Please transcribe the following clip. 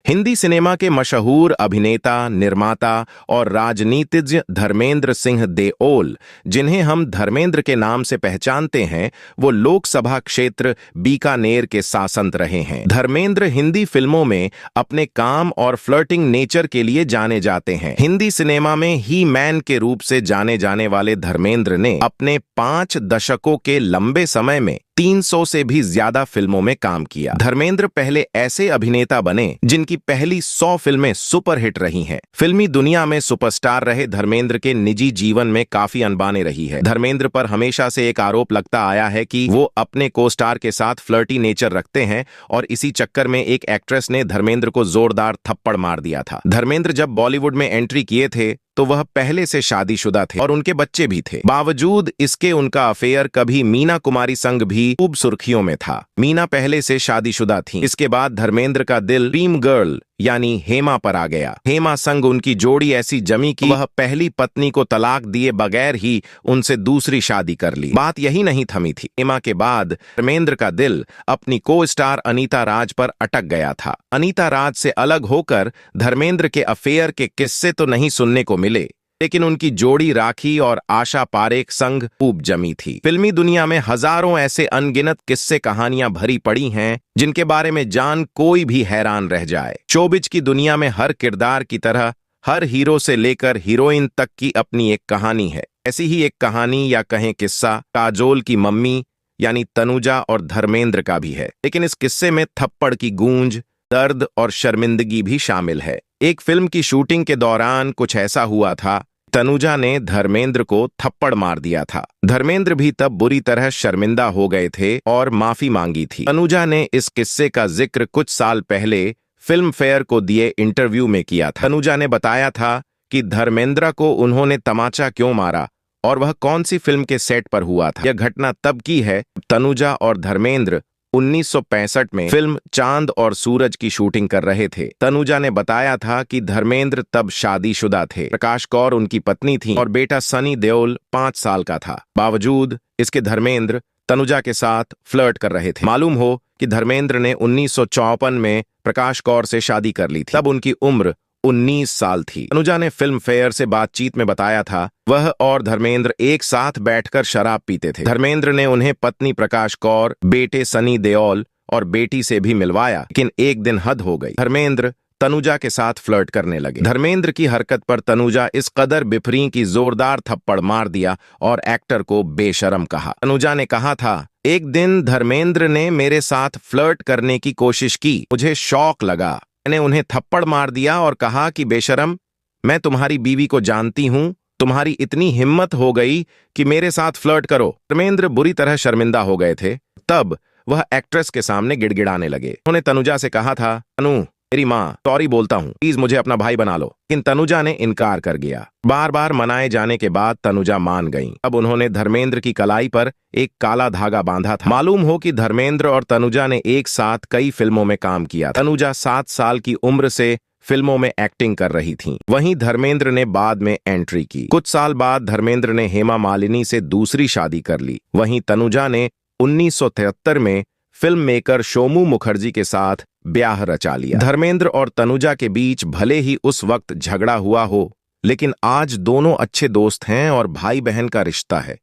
Hindi cinema के मशहूर अभिनेता, निर्माता और राजनीतिज्ञ धर्मेंद्र सिंह देओल, जिन्हें हम धर्मेंद्र के नाम से पहचानते हैं, वो लोकसभा क्षेत्र बीकानेर के सांसद रहे हैं। धर्मेंद्र हिंदी फिल्मों में अपने काम और फ्लर्टिंग नेचर के लिए जाने जाते हैं। हिंदी सिनेमा में ही मैन के रूप से जाने जाने वाले धर्मेंद्र ने अपने 5 दशकों के लंबे समय में 300 से भी ज्यादा फिल्मों में काम किया। धर्मेंद्र पहले ऐसे अभिनेता बने जिनकी पहली 100 फिल्में सुपरहिट रही हैं। फिल्मी दुनिया में सुपरस्टार रहे धर्मेंद्र के निजी जीवन में काफी अनबने रही है। धर्मेंद्र पर हमेशा से एक आरोप लगता आया है कि वो अपने को स्टार के साथ फ्लर्टी नेचर रखते हैं और इसी चक्कर में एक एक्ट्रेस ने धर्मेंद्र को जोरदार थप्पड़ मार दिया था। धर्मेंद्र जब बॉलीवुड में एंट्री किए थे तो वह पहले से शादीशुदा थे और उनके बच्चे भी थे। बावजूद इसके उनका अफेयर कभी मीना कुमारी संग भी खूब सुर्खियों में था। मीना पहले से शादीशुदा थीं। इसके बाद धर्मेंद्र का दिल ड्रीम गर्ल यानी हेमा पर आ गया। हेमा संग उनकी जोड़ी ऐसी जमी कि वह पहली पत्नी को तलाक दिए बगैर ही उनसे दूसरी शादी कर ली। बात यही नहीं थमी थी। हेमा के बाद धर्मेंद्र का दिल अपनी को स्टार अनीता राज पर अटक गया था। अनीता राज से अलग होकर धर्मेंद्र के अफेयर के किस्से तो नहीं सुनने को मिले, लेकिन उनकी जोड़ी राखी और आशा पारेख संग खूब जमी थी। फिल्मी दुनिया में हजारों ऐसे अनगिनत किस्से कहानियां भरी पड़ी हैं जिनके बारे में जान कोई भी हैरान रह जाए। शोबिज की दुनिया में हर किरदार की तरह हर हीरो से लेकर हीरोइन तक की अपनी एक कहानी है। ऐसी ही एक कहानी या कहें किस्सा काजोल की मम्मी यानी तनुजा और धर्मेंद्र का भी है, लेकिन इस किस्से में थप्पड़ की गूंज, दर्द और शर्मिंदगी भी शामिल है। एक फिल्म की शूटिंग के दौरान कुछ ऐसा हुआ था, तनुजा ने धर्मेंद्र को थप्पड़ मार दिया था। धर्मेंद्र भी तब बुरी तरह शर्मिंदा हो गए थे और माफी मांगी थी। तनुजा ने इस किस्से का जिक्र कुछ साल पहले फिल्म फेयर को दिए इंटरव्यू में किया था। तनुजा ने बताया था कि धर्मेंद्र को उन्होंने तमाचा क्यों मारा और वह कौन सी फिल्म के सेट पर हुआ था। यह घटना तब की है तनुजा और धर्मेंद्र 1965 में फिल्म चांद और सूरज की शूटिंग कर रहे थे। तनुजा ने बताया था कि धर्मेंद्र तब शादीशुदा थे। प्रकाश कौर उनकी पत्नी थी और बेटा सनी देओल 5 साल का था। बावजूद इसके धर्मेंद्र तनुजा के साथ फ्लर्ट कर रहे थे। मालूम हो कि धर्मेंद्र ने 1954 में प्रकाश कौर से शादी कर ली थी। तब उनकी उम्र 19 साल थी। तनुजा ने फिल्म फेयर से बातचीत में बताया था वह और धर्मेंद्र एक साथ बैठकर शराब पीते थे। धर्मेंद्र ने उन्हें पत्नी प्रकाश कौर, बेटे सनी देओल और बेटी से भी मिलवाया, लेकिन एक दिन हद हो गई। धर्मेंद्र तनुजा के साथ फ्लर्ट करने लगे। धर्मेंद्र की हरकत पर तनुजा इस कदर बिफरी की जोरदार थप्पड़ मार दिया और एक्टर को बेशरम कहा। तनुजा ने कहा था, एक दिन धर्मेंद्र ने मेरे साथ फ्लर्ट करने की कोशिश की, मुझे शौक लगा, मैंने उन्हें थप्पड़ मार दिया और कहा कि बेशरम, मैं तुम्हारी बीवी को जानती हूं, तुम्हारी इतनी हिम्मत हो गई कि मेरे साथ फ्लर्ट करो। धर्मेंद्र बुरी तरह शर्मिंदा हो गए थे। तब वह एक्ट्रेस के सामने गिड़गिड़ाने लगे। उन्होंने तनुजा से कहा था, अनु मेरी माँ, सॉरी बोलता हूँ, प्लीज मुझे अपना भाई बना लो। लेकिन तनुजा ने इनकार कर दिया। बार बार मनाए जाने के बाद तनुजा मान गईं। अब उन्होंने धर्मेंद्र की कलाई पर एक काला धागा बांधा था। मालूम हो कि धर्मेंद्र और तनुजा ने एक साथ कई फिल्मों में काम किया। तनुजा 7 साल की उम्र से फिल्मों में एक्टिंग कर रही थीं। वहीं धर्मेंद्र ने बाद में एंट्री की। कुछ साल बाद धर्मेंद्र ने हेमा मालिनी से दूसरी शादी कर ली। वहीं तनुजा ने 1973 में फिल्म मेकर सोमू मुखर्जी के साथ ब्याह रचा लिया। धर्मेंद्र और तनुजा के बीच भले ही उस वक्त झगड़ा हुआ हो, लेकिन आज दोनों अच्छे दोस्त हैं और भाई बहन का रिश्ता है।